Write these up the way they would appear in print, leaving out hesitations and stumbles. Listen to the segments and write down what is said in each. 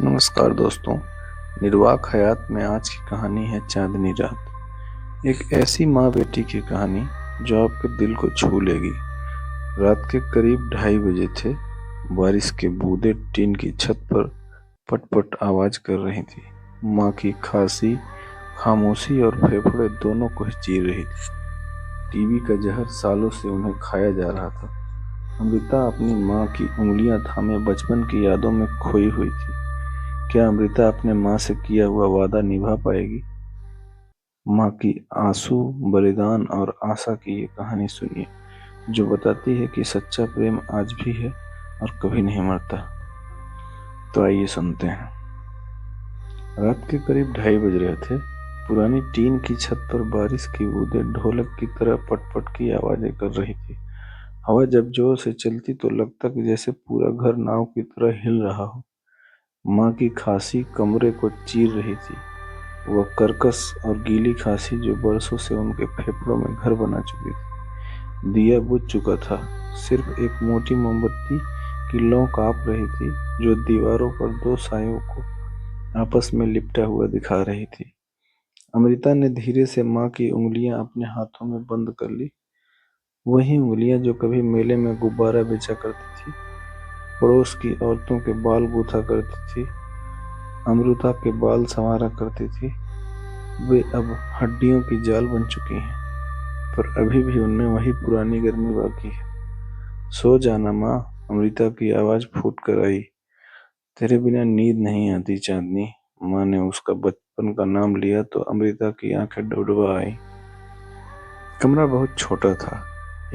नमस्कार दोस्तों। निर्वाक हयात में आज की कहानी है चांदनी रात। एक ऐसी माँ बेटी की कहानी जो आपके दिल को छू लेगी। रात के करीब 2:30 बजे थे। बारिश के बूंदें टीन की छत पर पट-पट आवाज कर रही थी। माँ की खांसी, खामोशी और फेफड़े दोनों को चीर रही थी। टीबी का जहर सालों से उन्हें खाया जा रहा था। अमृता अपनी माँ की उंगलियां थामे बचपन की यादों में खोई हुई थी। क्या अमृता अपने माँ से किया हुआ वादा निभा पाएगी? माँ की आंसू, बलिदान और आशा की ये कहानी सुनिए, जो बताती है कि सच्चा प्रेम आज भी है और कभी नहीं मरता। तो आइए सुनते हैं। रात के करीब 2:30 बज रहे थे। पुरानी टीन की छत पर बारिश की बूंदें ढोलक की तरह पट-पट की आवाजें कर रही थी। हवा जब जोर से चलती तो लगता कि जैसे पूरा घर नाव की तरह हिल रहा हो। माँ की खांसी कमरे को चीर रही थी। वह कर्कश और गीली खांसी जो बरसों से उनके फेफड़ों में घर बना चुकी थी। दिया बुझ चुका था। सिर्फ एक मोटी मोमबत्ती की लौ कांप रही थी, जो दीवारों पर दो सायों को आपस में लिपटा हुआ दिखा रही थी। अमृता ने धीरे से माँ की उंगलियां अपने हाथों में बंद कर ली। वही उंगलियां जो कभी मेले में गुब्बारा बेचा करती थी, पड़ोस की औरतों के बाल गूंथा करती थी, अमृता के बाल संवारा करती थी। वे अब हड्डियों की जाल बन चुकी हैं, पर अभी भी उनमें वही पुरानी गर्मी बाकी है। सो जाना माँ, अमृता की आवाज फूट कर आई। तेरे बिना नींद नहीं आती चांदनी। माँ ने उसका बचपन का नाम लिया तो अमृता की आंखें डबडबा आई। कमरा बहुत छोटा था।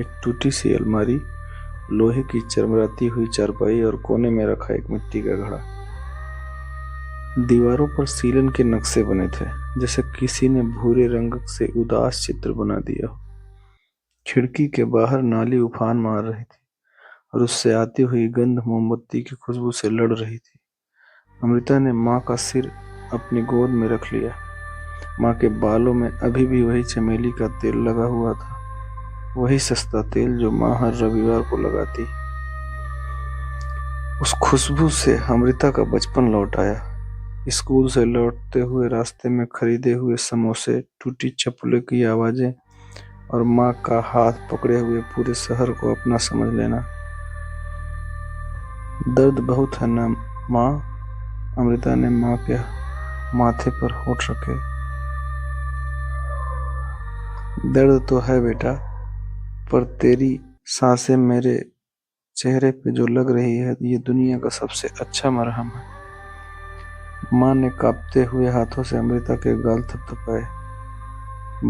एक टूटी सी अलमारी, लोहे की चरमराती हुई चारपाई और कोने में रखा एक मिट्टी का घड़ा। दीवारों पर सीलन के नक्शे बने थे, जैसे किसी ने भूरे रंग से उदास चित्र बना दिया हो। खिड़की के बाहर नाली उफान मार रही थी और उससे आती हुई गंध मोमबत्ती की खुशबू से लड़ रही थी। अमृता ने माँ का सिर अपनी गोद में रख लिया। माँ के बालों में अभी भी वही चमेली का तेल लगा हुआ था, वही सस्ता तेल जो माँ हर रविवार को लगाती। उस खुशबू से अमृता का बचपन लौट आया। स्कूल से लौटते हुए रास्ते में खरीदे हुए समोसे, टूटी चप्पलों की आवाजें और माँ का हाथ पकड़े हुए पूरे शहर को अपना समझ लेना। दर्द बहुत है ना माँ? अमृता ने माँ के माथे पर होंठ रखे। दर्द तो है बेटा, पर तेरी सांसें मेरे चेहरे पे जो लग रही है, ये दुनिया का सबसे अच्छा मरहम है। माँ ने कांपते हुए हाथों से अमृता के गाल थपथपाए।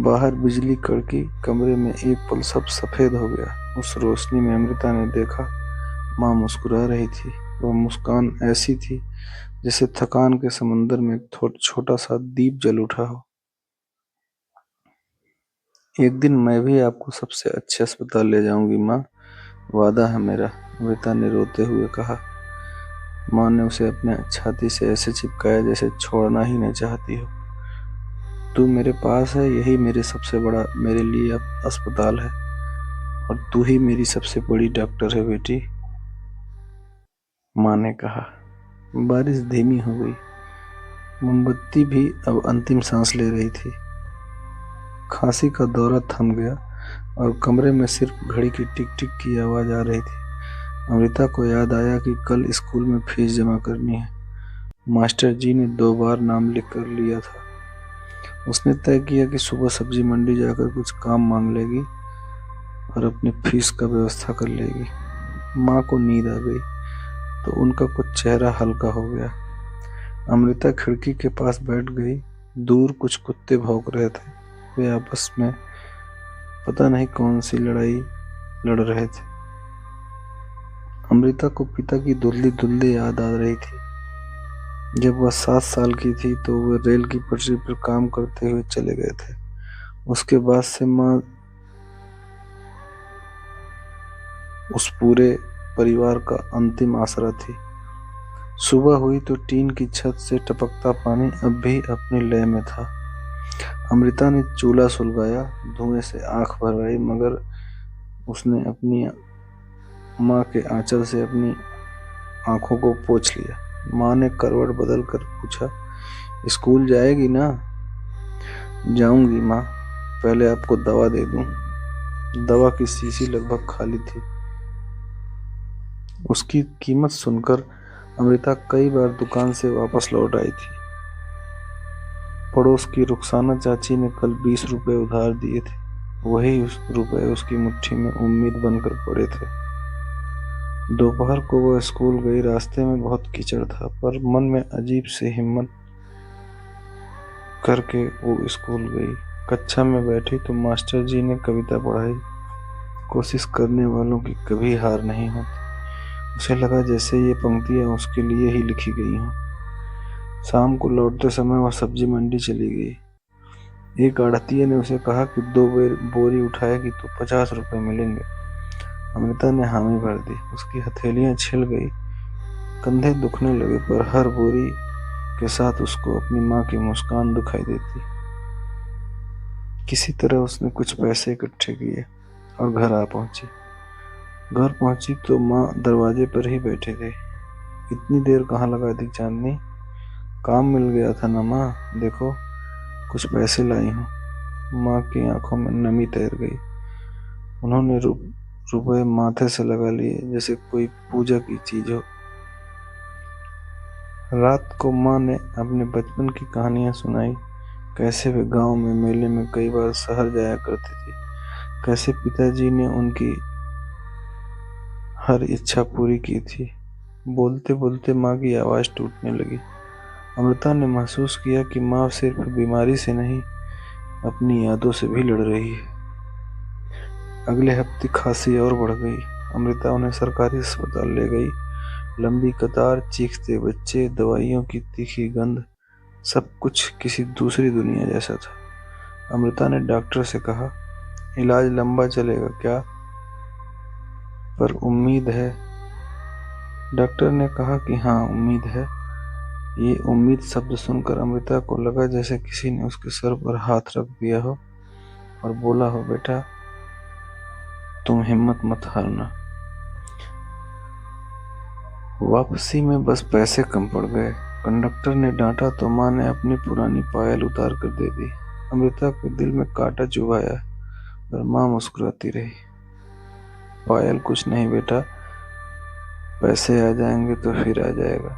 बाहर बिजली कड़की। कमरे में एक पल सब सफेद हो गया। उस रोशनी में अमृता ने देखा, माँ मुस्कुरा रही थी। वह मुस्कान ऐसी थी जैसे थकान के समंदर में एक छोटा सा दीप जल उठा हो। एक दिन मैं भी आपको सबसे अच्छे अस्पताल ले जाऊंगी माँ, वादा है मेरा, अमृता ने रोते हुए कहा। माँ ने उसे अपने छाती से ऐसे चिपकाया जैसे छोड़ना ही नहीं चाहती हो। तू मेरे पास है, यही मेरे लिए अस्पताल है, और तू ही मेरी सबसे बड़ी डॉक्टर है बेटी, माँ ने कहा। बारिश धीमी हो गई। मोमबत्ती भी अब अंतिम सांस ले रही थी। खांसी का दौरा थम गया और कमरे में सिर्फ घड़ी की टिक टिक की आवाज आ रही थी। अमृता को याद आया कि कल स्कूल में फीस जमा करनी है। मास्टर जी ने 2 बार नाम लिख कर लिया था। उसने तय किया कि सुबह सब्जी मंडी जाकर कुछ काम मांग लेगी और अपनी फीस का व्यवस्था कर लेगी। माँ को नींद आ गई तो उनका कुछ चेहरा हल्का हो गया। अमृता खिड़की के पास बैठ गई। दूर कुछ कुत्ते भौंक रहे थे। वे आपस में पता नहीं कौन सी लड़ाई लड़ रहे थे। अमृता को पिता की धुंधली धुंधली याद आ रही थी। जब वह 7 साल की थी तो वे रेल की पटरी पर काम करते हुए चले गए थे। उसके बाद से माँ उस पूरे परिवार का अंतिम आसरा थी। सुबह हुई तो टीन की छत से टपकता पानी अब भी अपनी लय में था। अमृता ने चूल्हा सुलगाया। धुएं से आंख भर आई, मगर उसने अपनी माँ के आंचल से अपनी आंखों को पोंछ लिया। माँ ने करवट बदल कर पूछा, स्कूल जाएगी ना? जाऊंगी माँ, पहले आपको दवा दे दूं। दवा की शीशी लगभग खाली थी। उसकी कीमत सुनकर अमृता कई बार दुकान से वापस लौट आई थी। पड़ोस की रुखसाना चाची ने कल 20 रुपए उधार दिए थे। वही रुपए उसकी मुट्ठी में उम्मीद बनकर पड़े थे। दोपहर को वह स्कूल गई। रास्ते में बहुत कीचड़ था, पर मन में अजीब सी हिम्मत करके वो स्कूल गई। कक्षा में बैठी तो मास्टर जी ने कविता पढ़ाई। कोशिश करने वालों की कभी हार नहीं होती। उसे लगा जैसे ये पंक्तियां उसके लिए ही लिखी गई हों। शाम को लौटते समय वह सब्जी मंडी चली गई। एक आढ़तिये ने उसे कहा कि 2 बोरी उठाएगी तो 50 रुपए मिलेंगे। अमृता ने हामी भर दी। उसकी हथेलियां छिल गई, कंधे दुखने लगे, पर हर बोरी के साथ उसको अपनी माँ की मुस्कान दिखाई देती। किसी तरह उसने कुछ पैसे इकट्ठे किए और घर पहुंची तो माँ दरवाजे पर ही बैठे थे। इतनी देर कहाँ लगा दी चांदनी? काम मिल गया था ना माँ, देखो कुछ पैसे लाई हूँ। माँ की आंखों में नमी तैर गई। उन्होंने रुपए माथे से लगा लिए जैसे कोई पूजा की चीज हो। रात को माँ ने अपने बचपन की कहानियां सुनाई। कैसे वे गांव में मेले में कई बार शहर जाया करती थी। कैसे पिताजी ने उनकी हर इच्छा पूरी की थी। बोलते बोलते माँ की आवाज टूटने लगी। अमृता ने महसूस किया कि माँ सिर्फ बीमारी से नहीं, अपनी यादों से भी लड़ रही है। अगले हफ्ते खांसी और बढ़ गई। अमृता उन्हें सरकारी अस्पताल ले गई। लंबी कतार, चीखते बच्चे, दवाइयों की तीखी गंध, सब कुछ किसी दूसरी दुनिया जैसा था। अमृता ने डॉक्टर से कहा, इलाज लंबा चलेगा क्या, पर उम्मीद है? डॉक्टर ने कहा कि हाँ, उम्मीद है। ये उम्मीद शब्द सुनकर अमृता को लगा जैसे किसी ने उसके सर पर हाथ रख दिया हो और बोला हो, बेटा तुम हिम्मत मत हारना। वापसी में बस पैसे कम पड़ गए। कंडक्टर ने डांटा तो माँ ने अपनी पुरानी पायल उतार कर दे दी। अमृता के दिल में कांटा चुभाया, पर माँ मुस्कुराती रही। पायल कुछ नहीं बेटा, पैसे आ जाएंगे तो फिर आ जाएगा,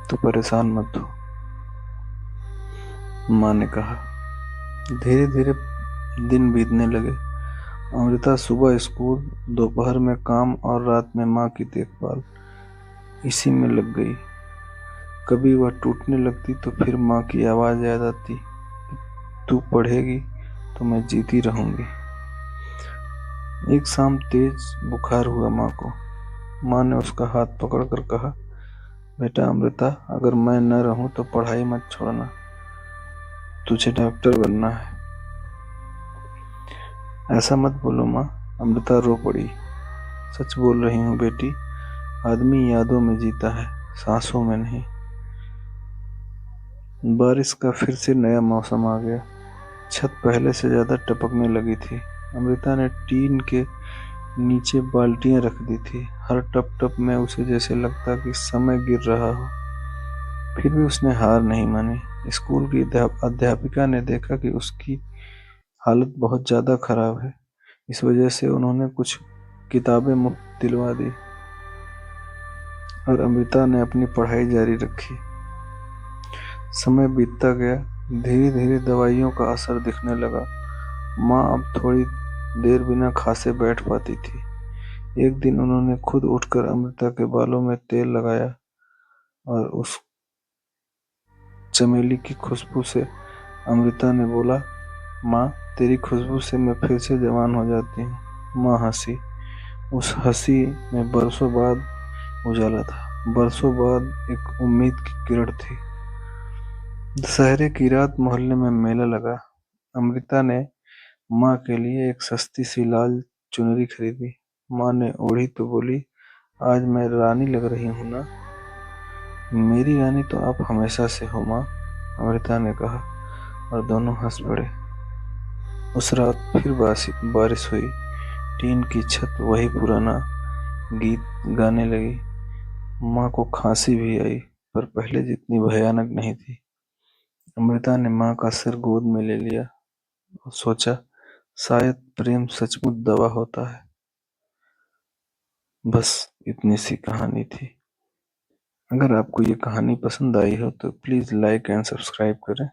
तो परेशान मत हो, माँ ने कहा। धीरे धीरे दिन बीतने लगे। अमृता सुबह स्कूल, दोपहर में काम और रात में माँ की देखभाल, इसी में लग गई। कभी वह टूटने लगती तो फिर माँ की आवाज याद आती, तू पढ़ेगी तो मैं जीती रहूंगी। एक शाम तेज बुखार हुआ माँ को। माँ ने उसका हाथ पकड़कर कहा, बेटा अमृता, अगर मैं न रहूं तो पढ़ाई मत छोड़ना, तुझे डॉक्टर बनना है। ऐसा मत बोलो माँ, अमृता रो पड़ी। सच बोल रही हूँ बेटी, आदमी यादों में जीता है, सांसों में नहीं। बारिश का फिर से नया मौसम आ गया। छत पहले से ज्यादा टपकने लगी थी। अमृता ने टीन के नीचे बाल्टियां रख दी थी। हर टप टप में उसे जैसे लगता कि समय गिर रहा हो। फिर भी उसने हार नहीं मानी। स्कूल की अध्यापिका ने देखा कि उसकी हालत बहुत ज्यादा खराब है। इस वजह से उन्होंने कुछ किताबें मुफ्त दिलवा दी और अमृता ने अपनी पढ़ाई जारी रखी। समय बीतता गया। धीरे धीरे दवाइयों का असर दिखने लगा। माँ अब थोड़ी देर बिना खांसे बैठ पाती थी। एक दिन उन्होंने खुद उठकर अमृता के बालों में तेल लगाया और उस चमेली की खुशबू से अमृता ने बोला, माँ तेरी खुशबू से मैं फिर से जवान हो जाती हूँ। माँ हंसी। उस हंसी में बरसों बाद उजाला था। बरसों बाद एक उम्मीद की किरण थी। दशहरे की रात मोहल्ले में मेला लगा। अमृता ने माँ के लिए एक सस्ती सी लाल चुनरी खरीदी। माँ ने ओढ़ी तो बोली, आज मैं रानी लग रही हूँ ना? मेरी रानी तो आप हमेशा से हो माँ, अमृता ने कहा और दोनों हंस पड़े। उस रात फिर बारिश हुई। टीन की छत वही पुराना गीत गाने लगी। माँ को खांसी भी आई, पर पहले जितनी भयानक नहीं थी। अमृता ने माँ का सिर गोद में ले लिया और सोचा, शायद प्रेम सचमुच दवा होता है। बस इतनी सी कहानी थी। अगर आपको ये कहानी पसंद आई हो तो प्लीज़ लाइक एंड सब्सक्राइब करें।